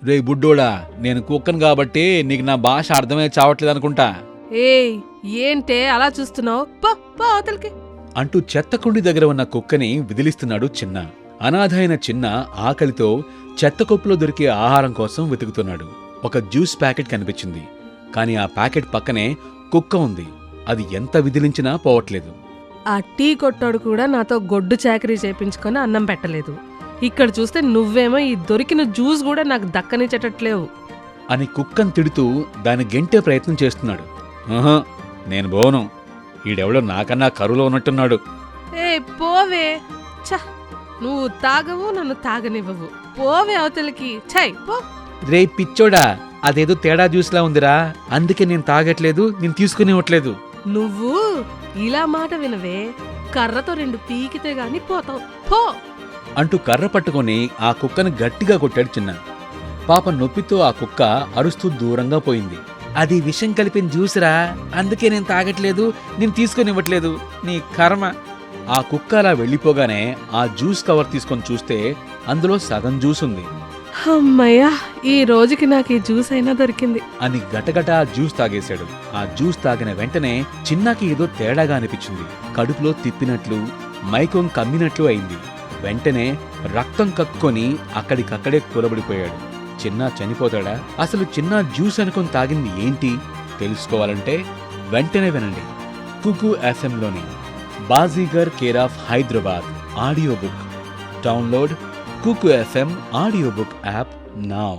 రే బుడ్డోడా, నేను కుక్కను కాబట్టి నీకు నా భాష అర్థమై చావట్లేదు అనుకుంటా ఏయ్ ఏంటే అలా చూస్తున్నావు? పో పో అవతలికి. అంటూ చెత్తకుండి దగ్గర ఉన్న కుక్కని విదిలిస్తున్నాడు చిన్న. అనాథ అయిన చిన్న ఆకలితో చెత్తకుప్పలో దొరికే ఆహారం కోసం వెతుకుతున్నాడు. ఒక జ్యూస్ ప్యాకెట్ కనిపించింది. కాని ఆ ప్యాకెట్ పక్కనే కుక్క ఉంది. అది ఎంత విదిలించినా పోవట్లేదు. ఆ టీ కొట్టాడు కూడా నాతో గొడ్డు చాకరీ చేపించుకొని అన్నం పెట్టలేదు. ఇక్కడ చూస్తే నువ్వేమో ఈ దొరికిన జ్యూస్ కూడా నాకు దక్కనిచ్చేటట్లేవు అని కుక్కను తిడుతూ దాని గెంటే ప్రయత్నం చేస్తున్నాడు. ఆహా, నేను బోను. ఈడెవడో నాకన్నా కరువులో ఉన్నట్టున్నాడు. ఏ పోవే. ఛ, నువ్వు తాగవు, నన్ను తాగనివ్వవు. పోవే అవతలికి. ఛై పో. రే పిచ్చోడా, అదేదో తేడా జ్యూస్లా ఉందిరా, అందుకే నేను తాగట్లేదు, నేను తీసుకునివ్వట్లేదు నువ్వు ఇలా మాట వినవే, కర్రతో 2 పీకితే గాని పోతావు. పో. అంటూ కర్ర పట్టుకొని ఆ కుక్కను గట్టిగా కొట్టాడు చిన్న. పాప నొప్పితో ఆ కుక్క అరుస్తూ దూరంగా పోయింది. అది విషం కలిపిన జ్యూసురా, అందుకే నేను తాగట్లేదు, నేను తీసుకునివ్వట్లేదు, నీ కర్మ. ఆ కుక్క అలా వెళ్ళిపోగానే ఆ జ్యూస్ కవర్ తీసుకొని చూస్తే అందులో సగం జ్యూస్ ఉంది. అమ్మయ్యా, ఈ రోజుకి నాకు ఈ జ్యూస్ అయినా దొరికింది అని గటగట ఆ జ్యూస్ తాగేశాడు. ఆ జ్యూస్ తాగిన వెంటనే చిన్నకి ఏదో తేడాగా అనిపించింది. కడుపులో తిప్పినట్లు, మైకం కమ్మినట్లు అయింది. వెంటనే రక్తం కక్కుకొని అక్కడికక్కడే కూలబడిపోయాడు. చిన్న చనిపోతాడా? అసలు చిన్న జ్యూస్ అనుకుని తాగింది ఏంటి తెలుసుకోవాలంటే వెంటనే వినండి. కుకు ఎఫ్ఎంలోని Baazigar care of Hyderabad audio book. Download Kuku FM audio book app now.